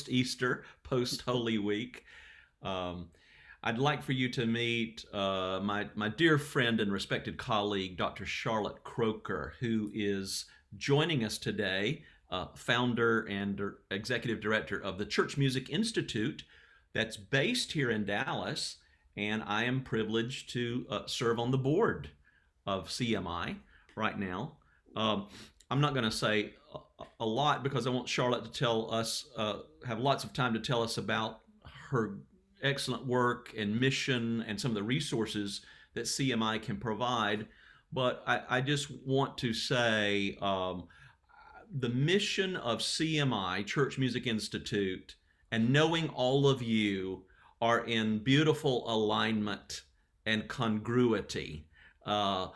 Easter, post Holy Week. Um, I'd like for you to meet my dear friend and respected colleague, Dr. Charlotte Croaker, who is joining us today, founder and executive director of the Church Music Institute that's based here in Dallas. And I am privileged to serve on the board of CMI right now. Um, I'm not going to say a lot because I want Charlotte to tell us, have lots of time to tell us about her excellent work and mission and some of the resources that CMI can provide. But I just want to say the mission of CMI, Church Music Institute, and knowing all of you are in beautiful alignment and congruity. Uh,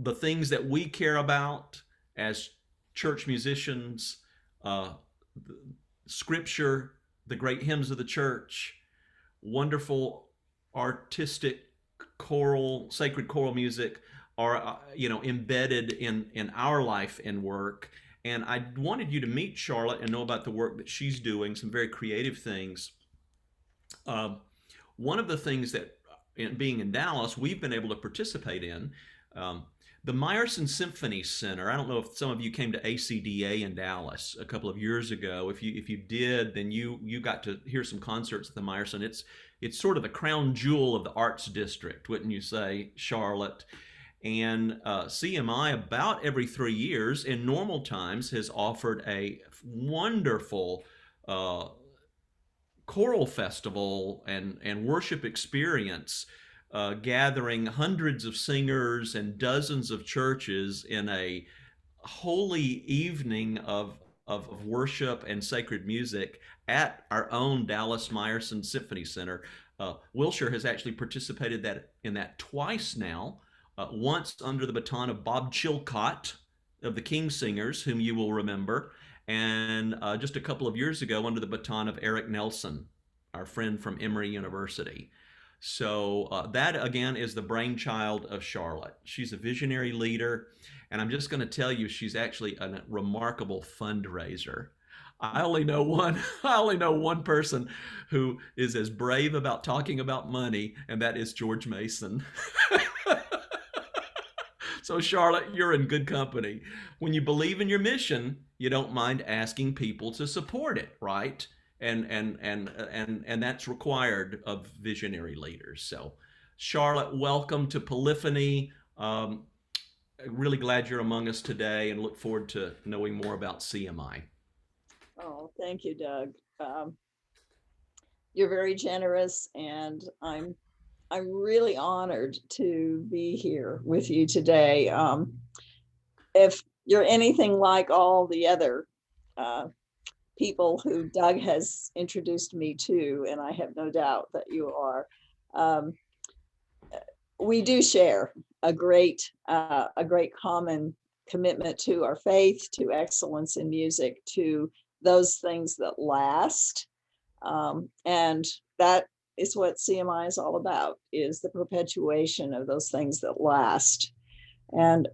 the things that we care about as church musicians, uh, scripture, the great hymns of the church, wonderful artistic choral, sacred choral music are embedded in our life and work. And I wanted you to meet Charlotte and know about the work that she's doing, some very creative things. Uh, One of the things that, being in Dallas, we've been able to participate in. Um, the Meyerson Symphony Center. I don't know if some of you came to ACDA in Dallas a couple of years ago. If you did, then you got to hear some concerts at the Meyerson. It's sort of the crown jewel of the arts district, wouldn't you say, Charlotte? And CMI about every 3 years in normal times has offered a wonderful choral festival and worship experience, gathering hundreds of singers and dozens of churches in a holy evening of worship and sacred music at our own Dallas Meyerson Symphony Center. Wilshire has actually participated in that twice now. Once under the baton of Bob Chilcott of the King Singers, whom you will remember, and just a couple of years ago under the baton of Eric Nelson, our friend from Emory University. So that again is the brainchild of Charlotte. She's a visionary leader, and I'm just going to tell you, she's actually a remarkable fundraiser. I only know one. I only know one person who is as brave about talking about money, and that is George Mason. So Charlotte, you're in good company. When you believe in your mission, you don't mind asking people to support it, right? And that's required of visionary leaders. So, Charlotte, welcome to Polyphony. Really glad you're among us today, and look forward to knowing more about CMI. Oh, thank you, Doug. You're very generous, and I'm really honored to be here with you today. If you're anything like all the other people who Doug has introduced me to, and I have no doubt that you are, we do share a great common commitment to our faith, to excellence in music, to those things that last. And that is what CMI is all about, is the perpetuation of those things that last. And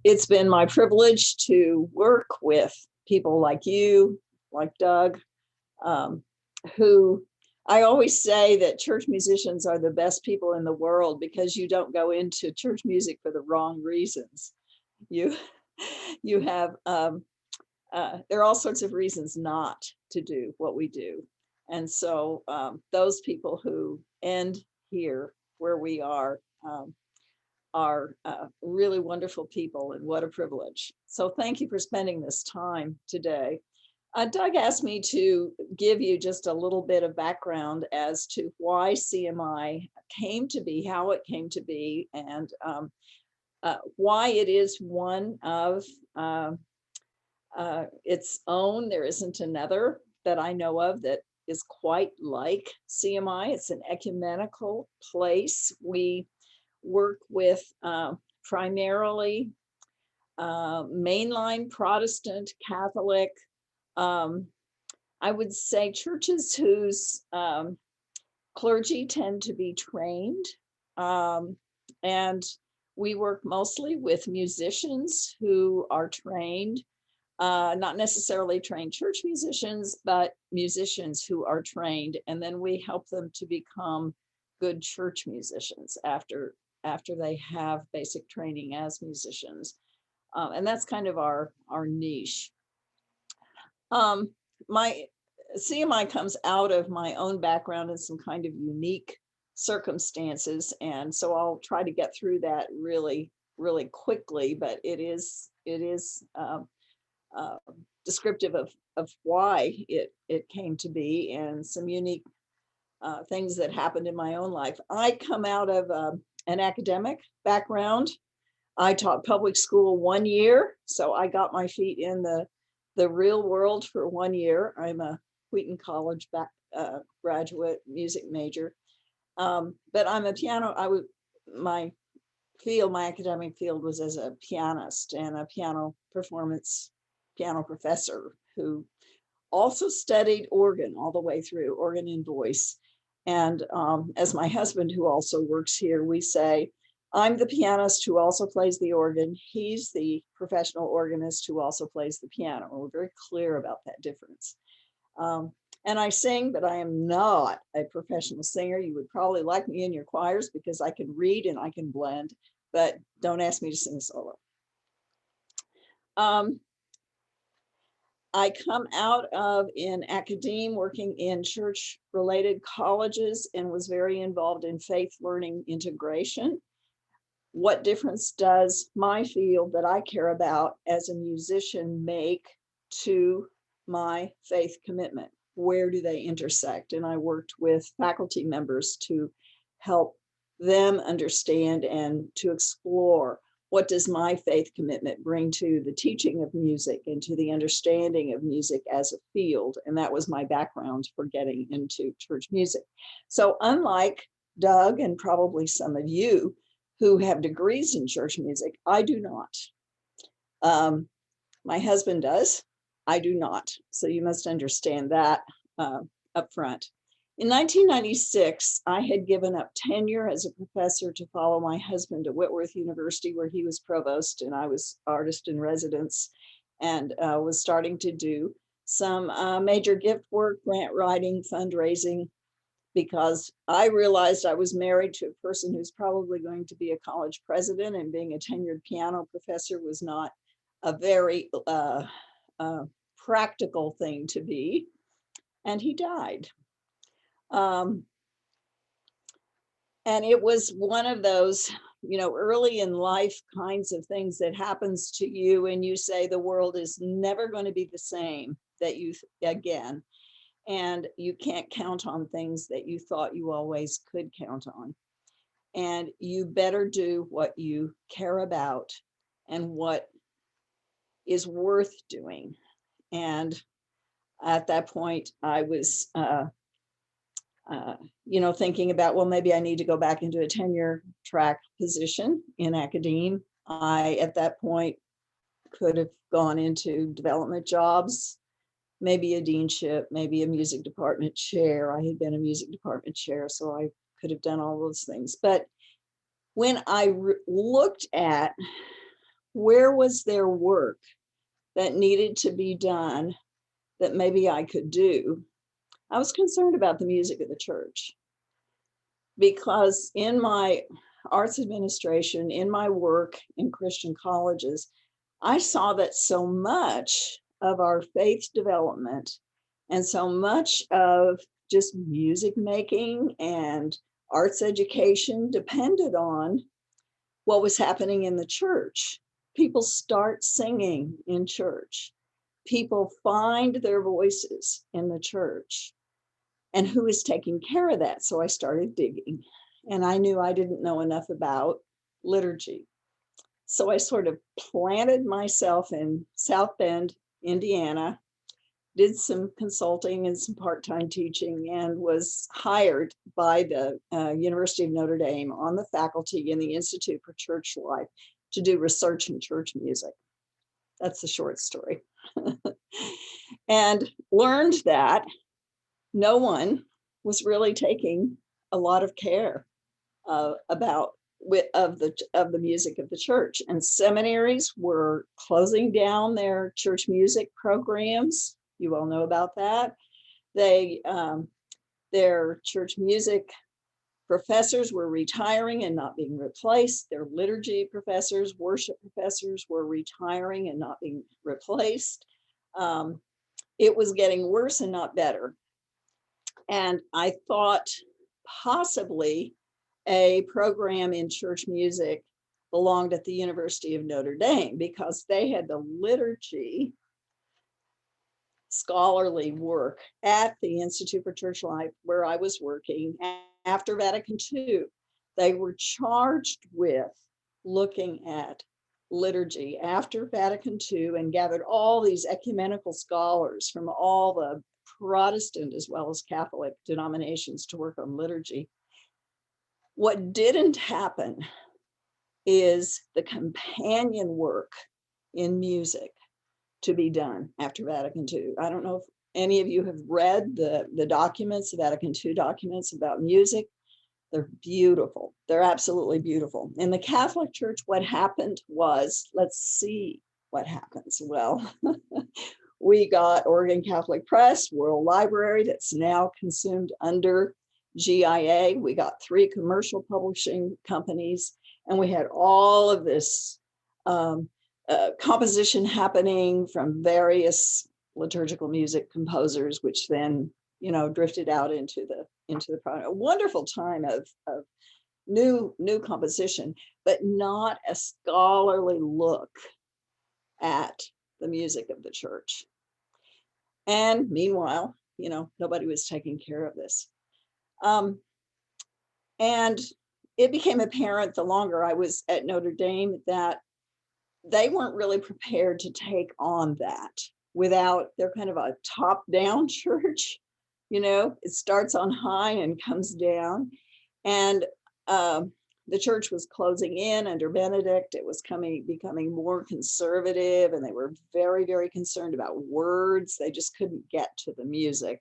it's been my privilege to work with people like you, like Doug, who I always say that church musicians are the best people in the world because you don't go into church music for the wrong reasons. You have there are all sorts of reasons not to do what we do. And so those people who end here where we are really wonderful people, and what a privilege. So thank you for spending this time today. Doug asked me to give you just a little bit of background as to why CMI came to be, how it came to be, and why it is one of its own. There isn't another that I know of that is quite like CMI. It's an ecumenical place. We work with primarily mainline Protestant, Catholic, I would say churches whose clergy tend to be trained. And we work mostly with musicians who are trained not necessarily trained church musicians, but musicians who are trained, and then we help them to become good church musicians after they have basic training as musicians. And that's kind of our niche. My CMI comes out of my own background in some kind of unique circumstances, and so I'll try to get through that really quickly, but it is descriptive of why it came to be, and some unique things that happened in my own life. I come out of an academic background. I taught public school 1 year, so I got my feet in the real world for 1 year. I'm a Wheaton College graduate music major, but I'm a piano. My academic field was as a pianist and a piano professor who also studied organ all the way through, organ and voice. And as my husband, who also works here, we say, I'm the pianist who also plays the organ. He's the professional organist who also plays the piano. And we're very clear about that difference. And I sing, but I am not a professional singer. You would probably like me in your choirs because I can read and I can blend, but don't ask me to sing a solo. I come out of in academe, working in church-related colleges, and was very involved in faith learning integration. What difference does my field that I care about as a musician make to my faith commitment? Where do they intersect? And I worked with faculty members to help them understand and to explore, what does my faith commitment bring to the teaching of music and to the understanding of music as a field? And that was my background for getting into church music. So unlike Doug and probably some of you who have degrees in church music, I do not. My husband does. I do not. So you must understand that up front. In 1996, I had given up tenure as a professor to follow my husband to Whitworth University, where he was provost and I was artist in residence, and was starting to do some major gift work, grant writing, fundraising, because I realized I was married to a person who's probably going to be a college president, and being a tenured piano professor was not a very practical thing to be. And he died. And it was one of those, early in life kinds of things that happens to you, and you say the world is never going to be the same again. And you can't count on things that you thought you always could count on. And you better do what you care about and what is worth doing. And at that point, I was, thinking about, well, maybe I need to go back into a tenure track position in academe. I, at that point, could have gone into development jobs, maybe a deanship, maybe a music department chair. I had been a music department chair, so I could have done all those things. But when I looked at where was there work that needed to be done that maybe I could do, I was concerned about the music of the church. Because in my arts administration, in my work in Christian colleges, I saw that so much of our faith development and so much of just music making and arts education depended on what was happening in the church. People start singing in church. People find their voices in the church. And who is taking care of that? So I started digging, and I knew I didn't know enough about liturgy. So I sort of planted myself in South Bend, Indiana, did some consulting and some part-time teaching, and was hired by the University of Notre Dame on the faculty in the Institute for Church Life to do research in church music. That's the short story. And learned that no one was really taking a lot of care about of the music of the church. And seminaries were closing down their church music programs. You all know about that. Their church music professors were retiring and not being replaced. Their liturgy professors, worship professors were retiring and not being replaced. It was getting worse and not better. And I thought possibly a program in church music belonged at the University of Notre Dame, because they had the liturgy scholarly work at the Institute for Church Life, where I was working after Vatican II. They were charged with looking at liturgy after Vatican II and gathered all these ecumenical scholars from all the Protestant as well as Catholic denominations to work on liturgy. What didn't happen is the companion work in music to be done after Vatican II. I don't know if any of you have read the documents, the Vatican II documents about music. They're beautiful. They're absolutely beautiful. In the Catholic Church, what happened was, let's see what happens. Well, we got Oregon Catholic Press, World Library, that's now consumed under GIA. We got 3 commercial publishing companies, and we had all of this composition happening from various liturgical music composers, which then, drifted out into the product. A wonderful time of new composition, but not a scholarly look at the music of the church. And meanwhile, nobody was taking care of this. And it became apparent the longer I was at Notre Dame that they weren't really prepared to take on that they're kind of a top-down church. It starts on high and comes down. And the church was closing in under Benedict. It was becoming more conservative, and they were very, very concerned about words. They just couldn't get to the music.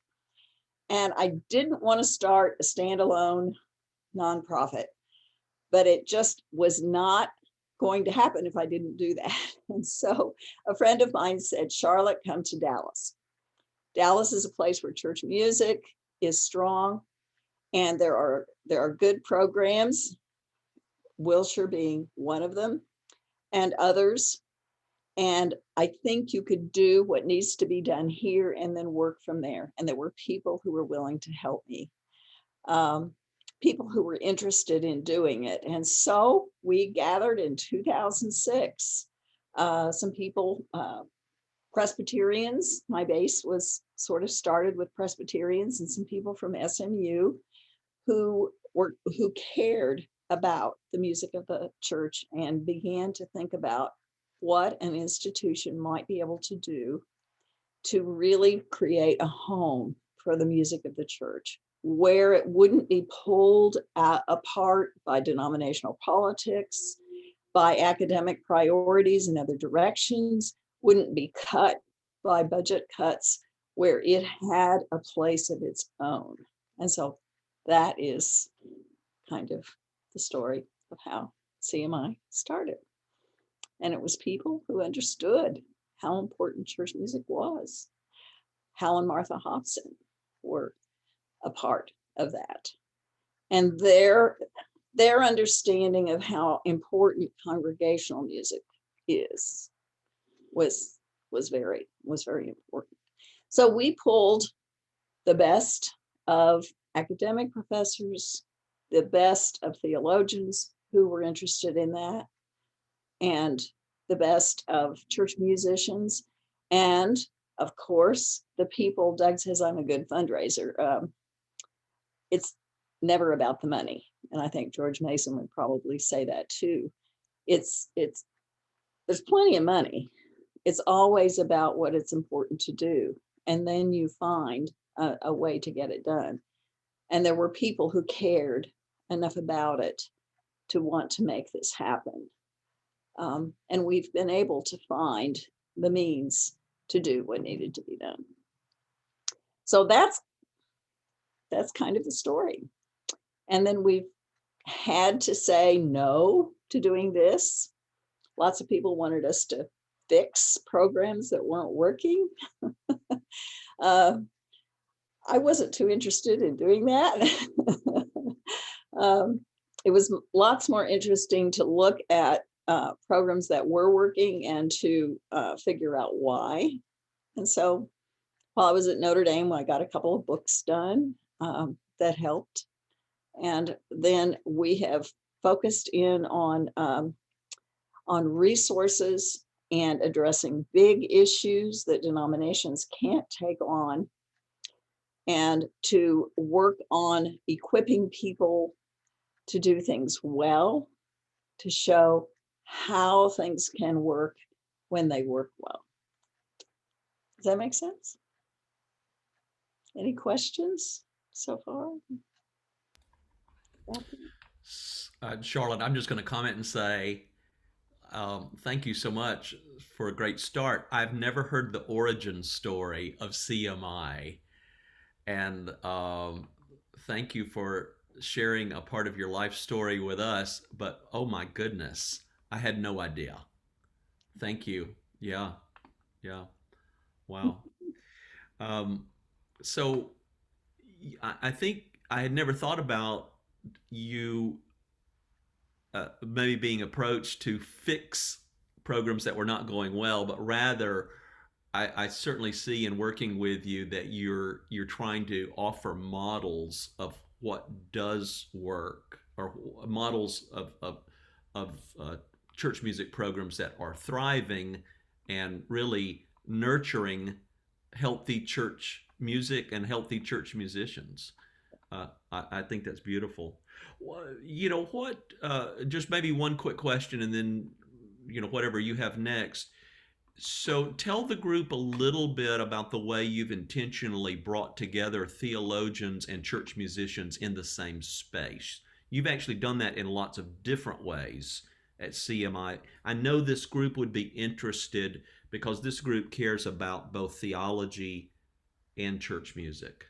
And I didn't want to start a standalone nonprofit, but it just was not going to happen if I didn't do that. And so a friend of mine said, Charlotte, come to Dallas. Dallas is a place where church music is strong, and there are good programs, Wilshire being one of them, and others. And I think you could do what needs to be done here and then work from there. And there were people who were willing to help me. People who were interested in doing it. And so we gathered in 2006, some people, Presbyterians, my base was sort of started with Presbyterians, and some people from SMU who cared about the music of the church and began to think about what an institution might be able to do to really create a home for the music of the church, where it wouldn't be pulled apart by denominational politics, by academic priorities in other directions, wouldn't be cut by budget cuts, where it had a place of its own. And so that is kind of the story of how CMI started. And it was people who understood how important church music was. Hal and Martha Hobson were a part of that. And their understanding of how important congregational music was very important. So we pulled the best of academic professors, the best of theologians who were interested in that, and the best of church musicians, and of course, the people. Doug says I'm a good fundraiser. It's never about the money. And I think George Mason would probably say that too. There's plenty of money. It's always about what it's important to do. And then you find a way to get it done. And there were people who cared enough about it to want to make this happen. And we've been able to find the means to do what needed to be done. So that's kind of the story. And then we've had to say no to doing this. Lots of people wanted us to fix programs that weren't working. I wasn't too interested in doing that. It was lots more interesting to look at programs that were working and to figure out why. And so while I was at Notre Dame, I got a couple of books done that helped. And then we have focused in on resources and addressing big issues that denominations can't take on, and to work on equipping people to do things well, to show how things can work when they work well. Does that make sense? Any questions so far? Charlotte, I'm just going to comment and say, thank you so much for a great start. I've never heard the origin story of CMI. And thank you for sharing a part of your life story with us. But oh my goodness, I had no idea. Thank you. Yeah. Wow. So I think I had never thought about you maybe being approached to fix programs that were not going well, but rather I certainly see in working with you that you're trying to offer models of what does work, or models of church music programs that are thriving and really nurturing healthy church music and healthy church musicians. I think that's beautiful. You know what? Just maybe one quick question, and then whatever you have next. So tell the group a little bit about the way you've intentionally brought together theologians and church musicians in the same space. You've actually done that in lots of different ways at CMI. I know this group would be interested because this group cares about both theology and church music.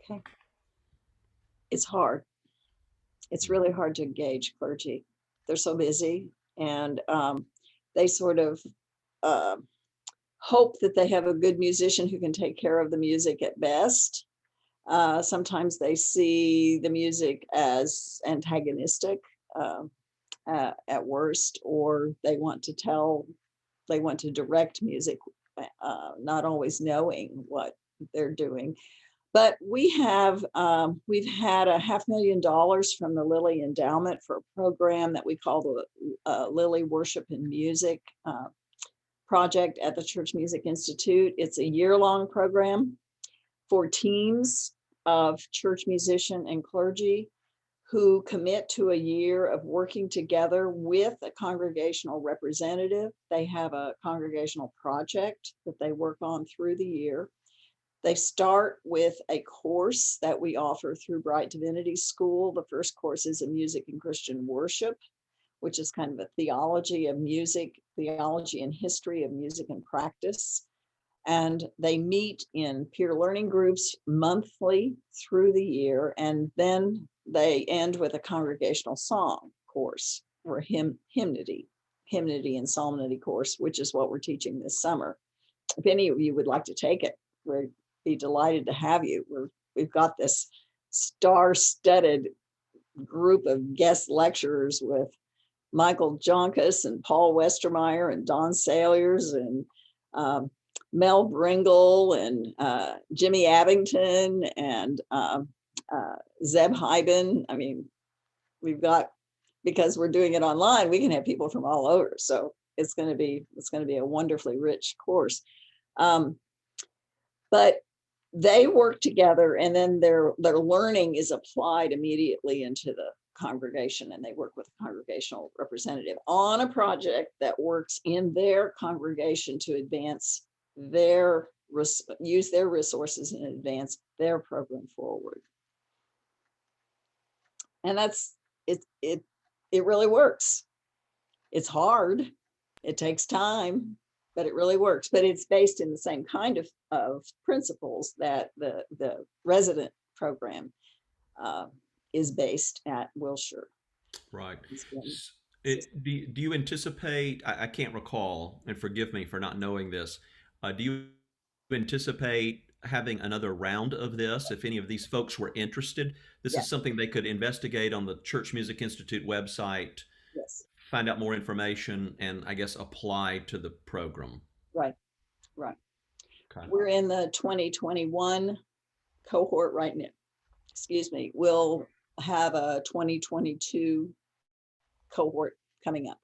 Okay. It's hard. It's really hard to engage clergy. They're so busy, and they sort of hope that they have a good musician who can take care of the music at best. Sometimes they see the music as antagonistic at worst, or they want to direct music, not always knowing what they're doing. But we've had $500,000 from the Lilly Endowment for a program that we call the Lilly Worship and Music project at the Church Music Institute. It's a year-long program for teams of church musician and clergy who commit to a year of working together with a congregational representative. They have a congregational project that they work on through the year. They start with a course that we offer through Bright Divinity School. The first course is a music and Christian worship, which is kind of a theology of music, theology and history of music and practice. And they meet in peer learning groups monthly through the year. And then they end with a congregational song course, or hymnity and psalmody course, which is what we're teaching this summer. If any of you would like to take it, we'd be delighted to have you. We've got this star-studded group of guest lecturers with Michael Jonkus and Paul Westermeyer and Don Salyers and Mel Bringle and Jimmy Abington and Zeb Heiben. I mean, we've got, because we're doing it online, we can have people from all over. So it's going to be a wonderfully rich course. But they work together, and then their learning is applied immediately into the congregation, and they work with a congregational representative on a project that works in their congregation to use their resources and advance their program forward. And it really works. It's hard. It takes time, but it really works. But it's based in the same kind of principles that the resident program is based at Wilshire. Right. Do you anticipate, I can't recall, and forgive me for not knowing this, do you anticipate having another round of this if any of these folks were interested? This Yeah. is something they could investigate on the Church Music Institute website, Yes. find out more information, and I guess apply to the program. Right. Right. Okay. We're in the 2021 cohort right now. Excuse me. We'll have a 2022 cohort coming up.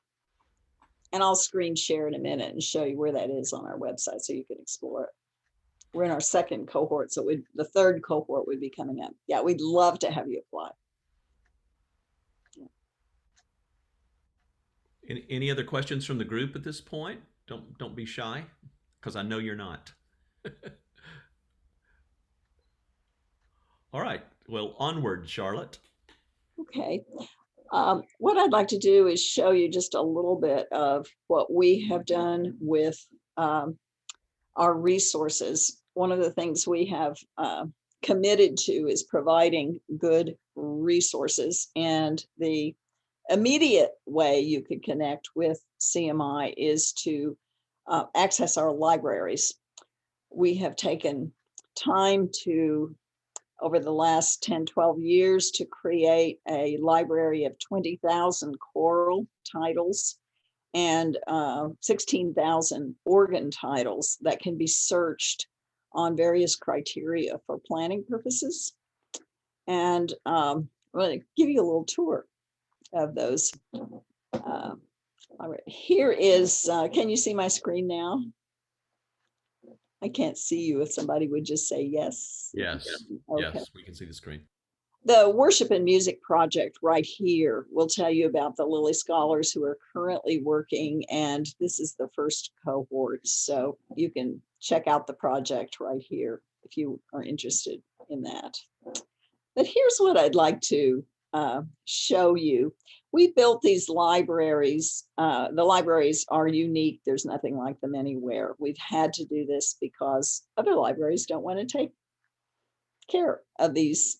And I'll screen share in a minute and show you where that is on our website so you can explore it. We're in our second cohort, so the third cohort would be coming up. Yeah, we'd love to have you apply. Yeah. Any other questions from the group at this point? Don't be shy, because I know you're not. All right. Well, onward, Charlotte. Okay. What I'd like to do is show you just a little bit of what we have done with our resources. One of the things we have committed to is providing good resources, and the immediate way you could connect with CMI is to access our libraries. We have taken time to, over the last 10, 12 years, to create a library of 20,000 choral titles and 16,000 organ titles that can be searched on various criteria for planning purposes. And I'm going to give you a little tour of those. All right, here is, can you see my screen now? I can't see you. If somebody would just say yes. Yes. Okay. Yes, we can see the screen. The Worship and Music Project right here will tell you about the Lilly scholars who are currently working, and this is the first cohort. So you can check out the project right here if you are interested in that. But here's what I'd like to show you. We built these libraries. The libraries are unique. There's nothing like them anywhere. We've had to do this because other libraries don't want to take care of these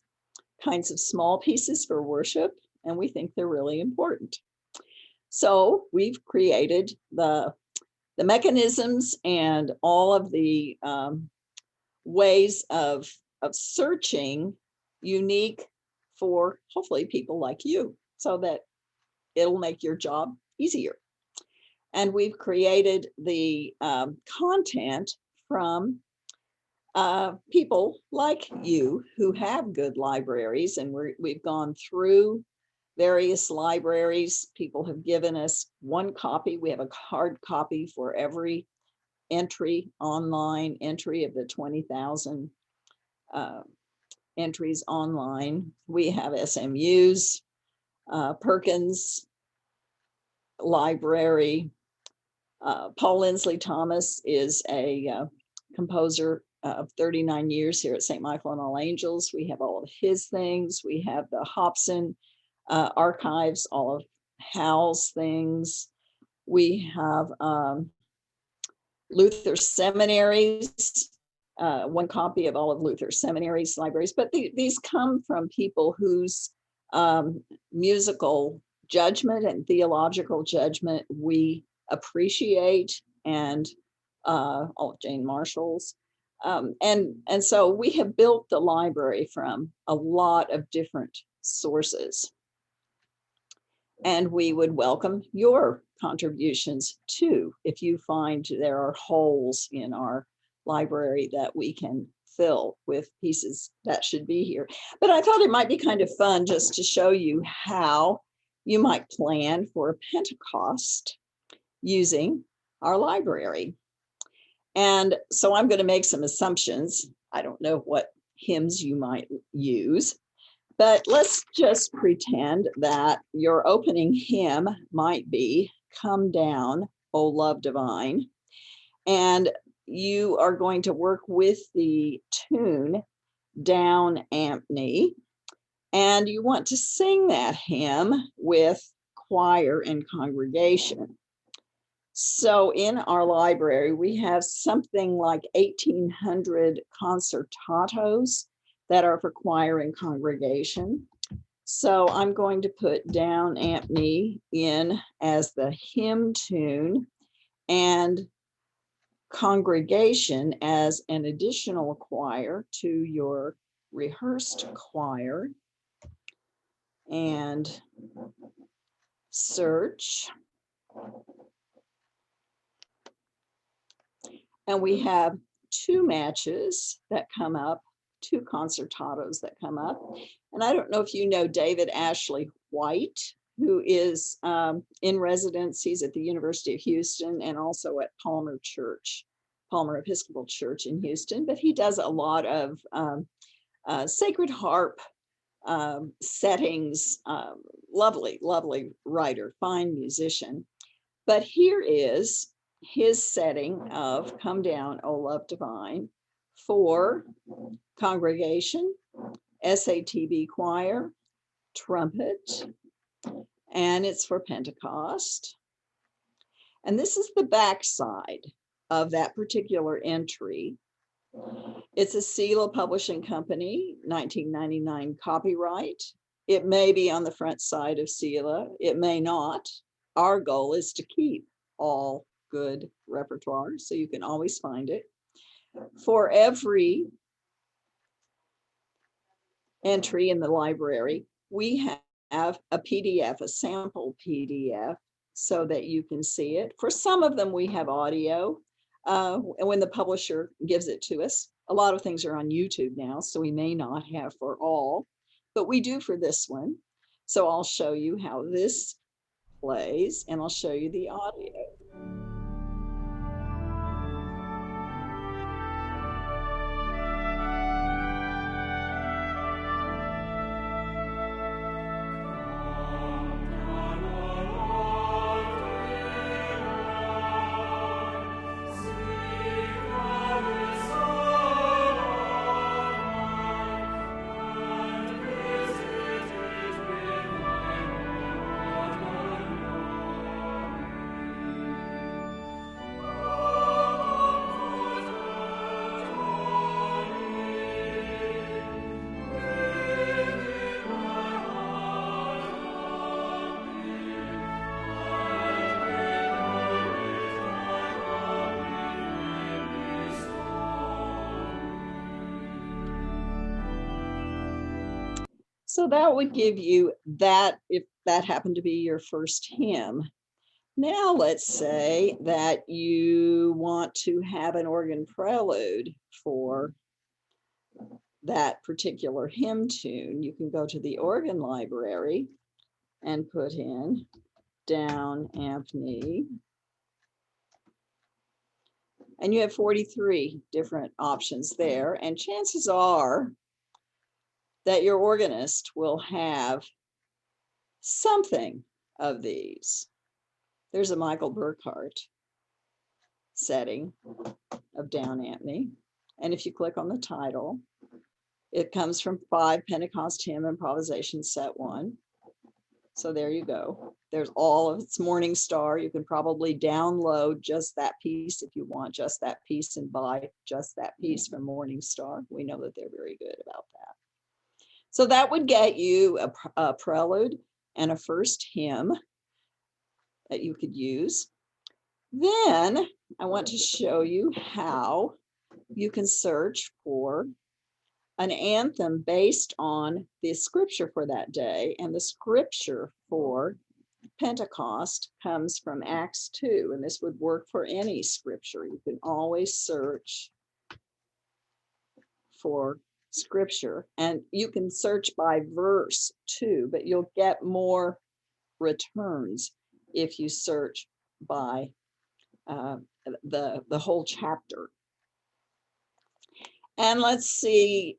kinds of small pieces for worship, and we think they're really important. So we've created the mechanisms and all of the ways of searching unique for hopefully people like you, so that it'll make your job easier. And we've created the content from people like you who have good libraries, and we've gone through various libraries. People have given us one copy. We have a hard copy for every entry, online entry of the 20,000 entries online. We have SMU's, Perkins Library. Paul Lindsley Thomas is a composer of 39 years here at St. Michael and All Angels. We have all of his things. We have the Hobson archives, all of Hal's things. We have Luther Seminaries, one copy of all of Luther Seminary's libraries, but these come from people whose musical judgment and theological judgment we appreciate, and all of Jane Marshall's. And so we have built the library from a lot of different sources. And we would welcome your contributions too, if you find there are holes in our library that we can fill with pieces that should be here. But I thought it might be kind of fun just to show you how you might plan for a Pentecost using our library. And so I'm going to make some assumptions. I don't know what hymns you might use, but let's just pretend that your opening hymn might be "Come Down, O Love Divine." And you are going to work with the tune down Ampney, and you want to sing that hymn with choir and congregation. So in our library, we have something like 1,800 concertatos that are for choir and congregation. So I'm going to put Down Ampney in as the hymn tune and congregation as an additional choir to your rehearsed choir. And search. And we have two matches that come up, two concertatos that come up. And I don't know if you know David Ashley White, who is in residence. He's at the University of Houston and also at Palmer Episcopal Church in Houston. But he does a lot of sacred harp settings. Lovely, lovely writer, fine musician. But here is his setting of Come Down, O Love Divine for congregation, SATB choir, trumpet, and it's for Pentecost. And this is the backside of that particular entry. It's a Selah Publishing Company, 1999 copyright. It may be on the front side of Selah, it may not. Our goal is to keep all good repertoire, so you can always find it. For every entry in the library, we have a PDF, a sample PDF, so that you can see it. For some of them, we have audio. And when the publisher gives it to us, a lot of things are on YouTube now, so we may not have for all, but we do for this one. So I'll show you how this plays, and I'll show you the audio. So that would give you that, if that happened to be your first hymn. Now let's say that you want to have an organ prelude for that particular hymn tune. You can go to the organ library and put in Down Ampney. And you have 43 different options there. And chances are that your organist will have something of these. There's a Michael Burkhart setting of Down Ampney. And if you click on the title, it comes from 5 Pentecost Hymn Improvisation Set 1. So there you go. There's all of its Morning Star. You can probably download just that piece if you want just that piece and buy just that piece from Morning Star. We know that they're very good about that. So that would get you a prelude and a first hymn that you could use. Then I want to show you how you can search for an anthem based on the scripture for that day. And the scripture for Pentecost comes from Acts 2, and this would work for any scripture. You can always search for scripture, and you can search by verse too, but you'll get more returns if you search by the whole chapter. And let's see,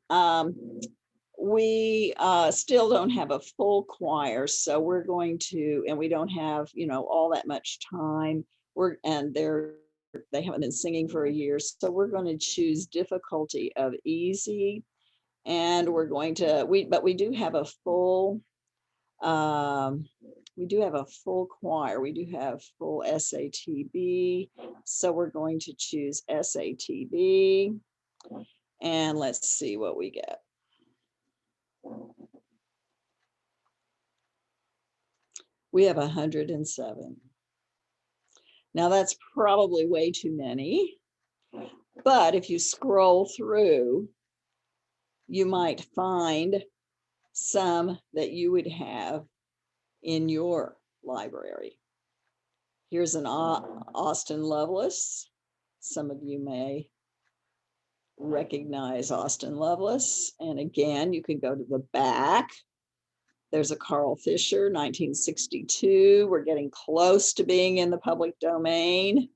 we still don't have a full choir, so we're going to, and we don't have, all that much time. They haven't been singing for a year, so we're going to choose difficulty of easy. And we're going to, but we do have a full, choir. We do have full SATB. So we're going to choose SATB. And let's see what we get. We have 107. Now that's probably way too many, but if you scroll through, you might find some that you would have in your library. Here's an Austin Loveless. Some of you may recognize Austin Loveless. And again, you can go to the back. There's a Carl Fisher, 1962. We're getting close to being in the public domain.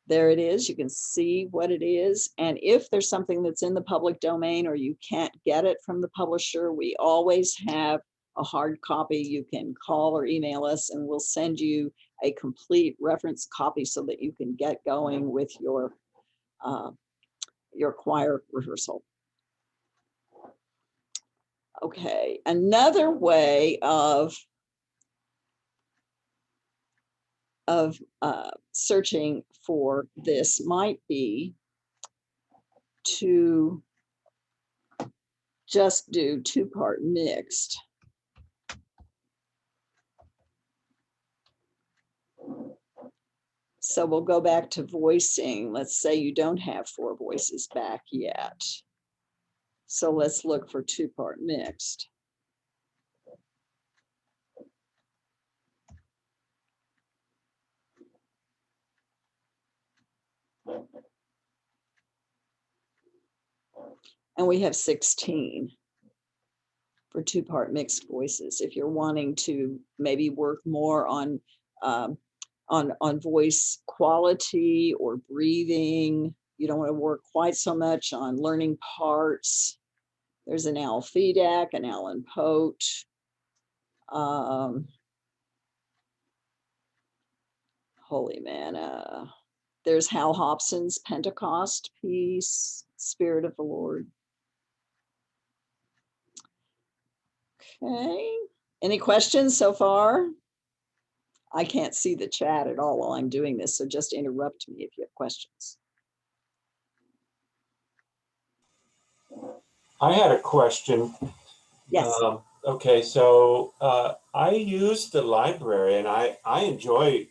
There it is. You can see what it is. And if there's something that's in the public domain or you can't get it from the publisher, we always have a hard copy. You can call or email us and we'll send you a complete reference copy so that you can get going with your choir rehearsal. Okay, another way of searching for this might be to just do two-part mixed. So we'll go back to voicing. Let's say you don't have 4 voices back yet. So let's look for two-part mixed. And we have 16 for two-part mixed voices. If you're wanting to maybe work more on voice quality or breathing, you don't want to work quite so much on learning parts. There's an Al Fedak, an Alan Pote. Holy man. There's Hal Hobson's Pentecost piece, Spirit of the Lord. Okay, any questions so far? I can't see the chat at all while I'm doing this, so just interrupt me if you have questions. I had a question. Yes. Okay, so I use the library and I enjoy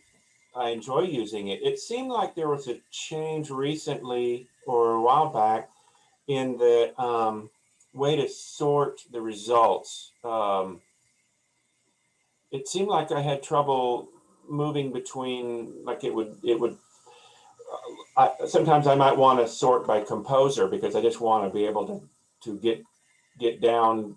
using it. It seemed like there was a change recently or a while back in the way to sort the results. It seemed like I had trouble moving between, like sometimes I might want to sort by composer because I just want to be able to get down,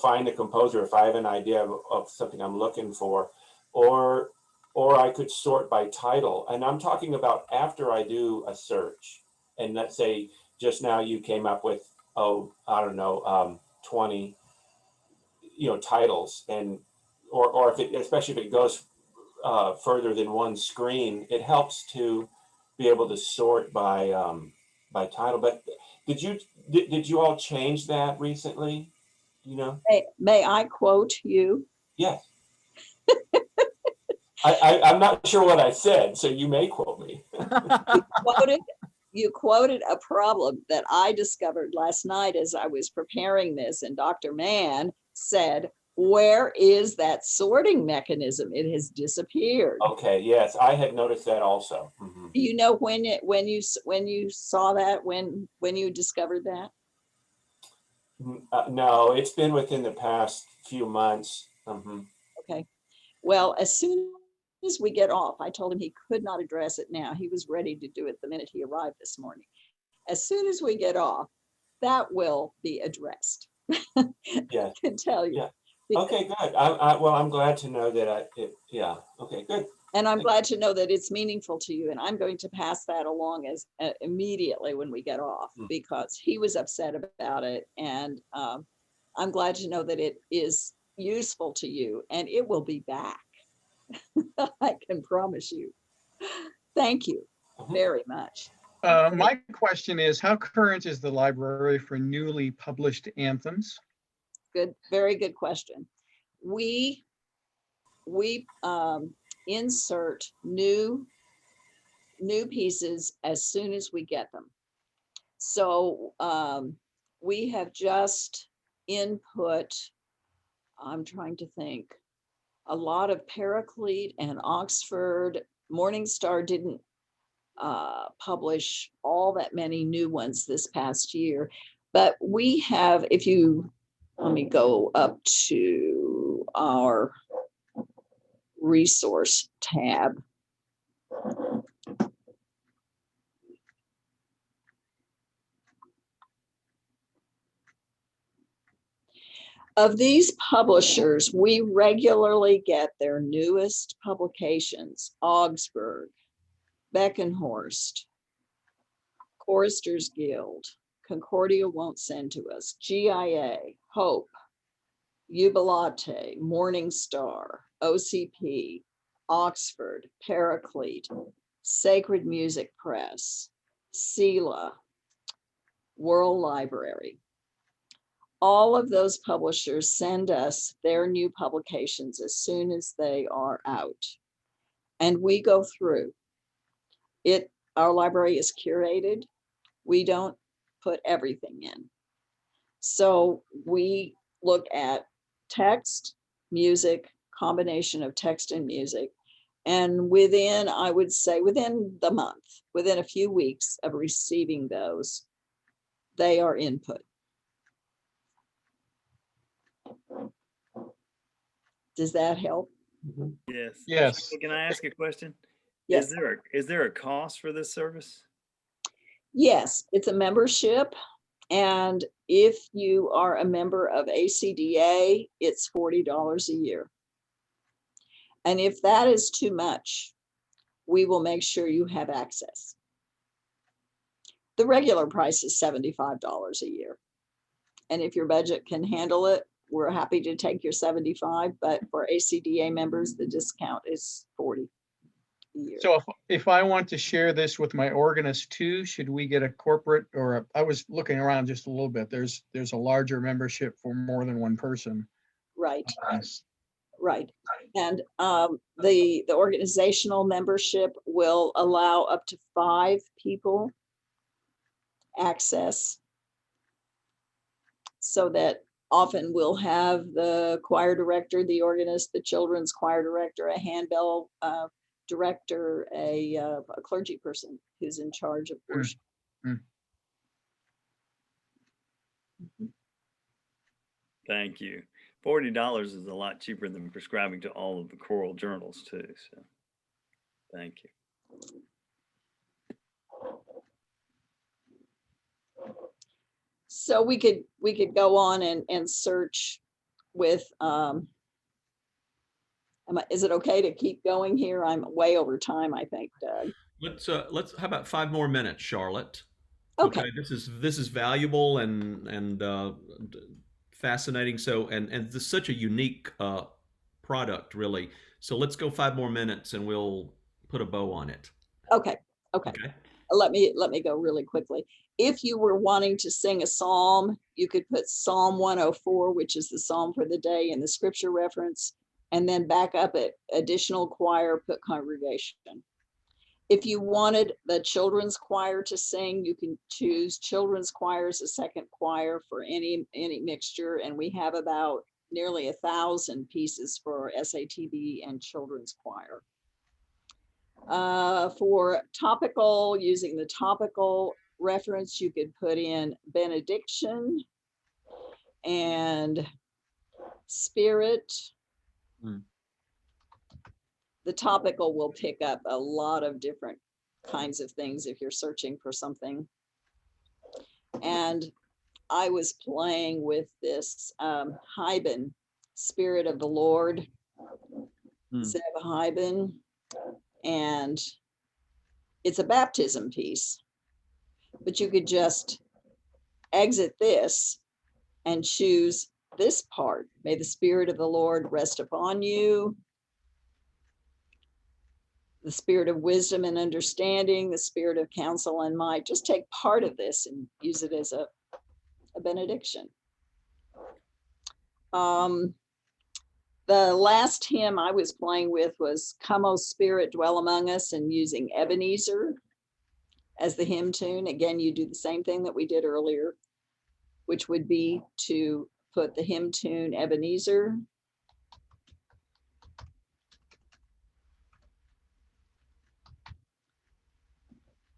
find the composer if I have an idea of something I'm looking for, or I could sort by title. And I'm talking about after I do a search, and let's say just now you came up with, 20, titles, and or if it, especially if it goes further than one screen, it helps to be able to sort by title. But did you all change that recently? May I quote you? Yes. I'm not sure what I said, so you may quote me. You quoted a problem that I discovered last night as I was preparing this, and Dr. Mann said, "Where is that sorting mechanism? It has disappeared." Okay. Yes, I had noticed that also. Mm-hmm. Do you know when you saw that, when you discovered that? No, it's been within the past few months. Mm-hmm. Okay. Well, as soon as we get off, I told him he could not address it now. He was ready to do it the minute he arrived this morning. As soon as we get off, that will be addressed. Yeah. I can tell you. Yeah. Okay, good. Well, I'm glad to know that yeah. Okay, good. And I'm glad to know that it's meaningful to you. And I'm going to pass that along as immediately when we get off, because he was upset about it. And I'm glad to know that it is useful to you and it will be back. I can promise you. Thank you very much. My question is, how current is the library for newly published anthems? Good, very good question. We insert new pieces as soon as we get them. So we have just input I'm trying to think. A lot of Paraclete and Oxford. Morning Star didn't publish all that many new ones this past year, but we have, if you, let me go up to our resource tab. Of these publishers, we regularly get their newest publications: Augsburg, Beckenhorst, Choristers Guild, Concordia won't send to us, GIA, Hope, Jubilate, Morning Star, OCP, Oxford, Paraclete, Sacred Music Press, Sela, World Library. All of those publishers send us their new publications as soon as they are out. And we go through it. Our library is curated. We don't put everything in. So we look at text, music, combination of text and music. And within, I would say within the month, within a few weeks of receiving those, they are input. Does that help? Yes. Yes. Can I ask a question? Yes. Is there a cost for this service? Yes, it's a membership. And if you are a member of ACDA, it's $40 a year. And if that is too much, we will make sure you have access. The regular price is $75 a year. And if your budget can handle it, we're happy to take your 75, but for ACDA members, the discount is 40 a year. So if I want to share this with my organist too, should we get a corporate or I was looking around just a little bit. There's a larger membership for more than one person. Right. Right. And the organizational membership will allow up to 5 people access, so that often we'll have the choir director, the organist, the children's choir director, a handbell director, a clergy person who's in charge of worship. Thank you. $40 is a lot cheaper than prescribing to all of the choral journals too. So thank you. So we could go on and search with, is it okay to keep going here? I'm way over time, I think, Doug. Let's how about 5 more minutes, Charlotte? Okay. This is valuable and fascinating. So and this is such a unique product, really. So let's go 5 more minutes and we'll put a bow on it. Okay. Let me go really quickly. If you were wanting to sing a psalm, you could put Psalm 104, which is the psalm for the day, in the scripture reference, and then back up at additional choir, put congregation. If you wanted the children's choir to sing, you can choose children's choir as a second choir for any mixture, and we have about nearly 1,000 pieces for SATB and children's choir. For topical, using the topical reference, you could put in benediction and spirit. The topical will pick up a lot of different kinds of things if you're searching for something. And I was playing with this Hyben, Spirit of the Lord, Zeb Hyben, and it's a baptism piece, but you could just exit this and choose this part. May the Spirit of the Lord rest upon you. The spirit of wisdom and understanding, the spirit of counsel and might. Just take part of this and use it as a benediction. The last hymn I was playing with was Come, O Spirit, Dwell Among Us, and using Ebenezer as the hymn tune. Again, you do the same thing that we did earlier, which would be to put the hymn tune Ebenezer.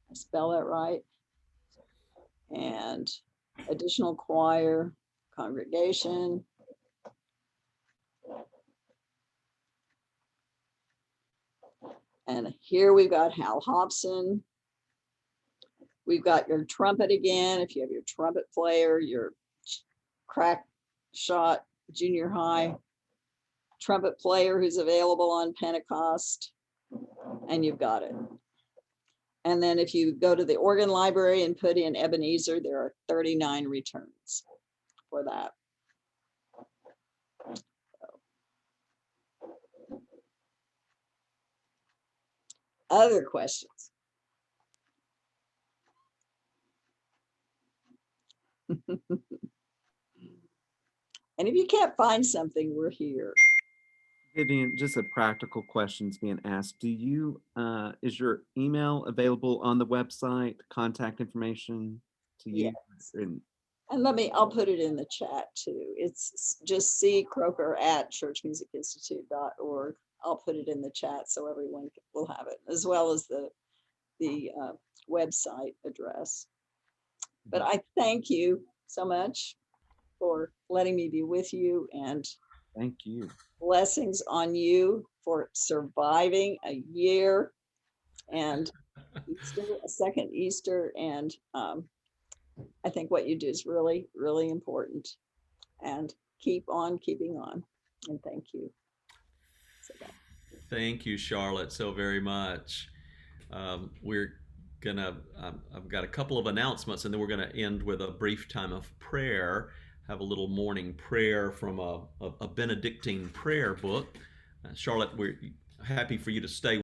I spell that right. And additional choir, congregation. And here we've got Hal Hobson. We've got your trumpet again. If you have your trumpet player, your crack shot junior high trumpet player who's available on Pentecost, and you've got it. And then if you go to the organ library and put in Ebenezer, there are 39 returns for that. Other questions? And if you can't find something, we're here. Vivian, just a practical questions being asked. Do you, is your email available on the website, contact information to you? Yes. And I'll put it in the chat too. It's just Kroeker@churchmusicinstitute.org. I'll put it in the chat so everyone will have it, as well as the website address. But I thank you so much for letting me be with you, and thank you. blessings on you for surviving a year and Easter, a second Easter. And I think what you do is really, really important. And keep on keeping on. And thank you. Thank you, Charlotte, so very much. We're gonna, I've got a couple of announcements, and then we're gonna end with a brief time of prayer. Have a little morning prayer from a Benedictine prayer book. Charlotte, we're happy for you to stay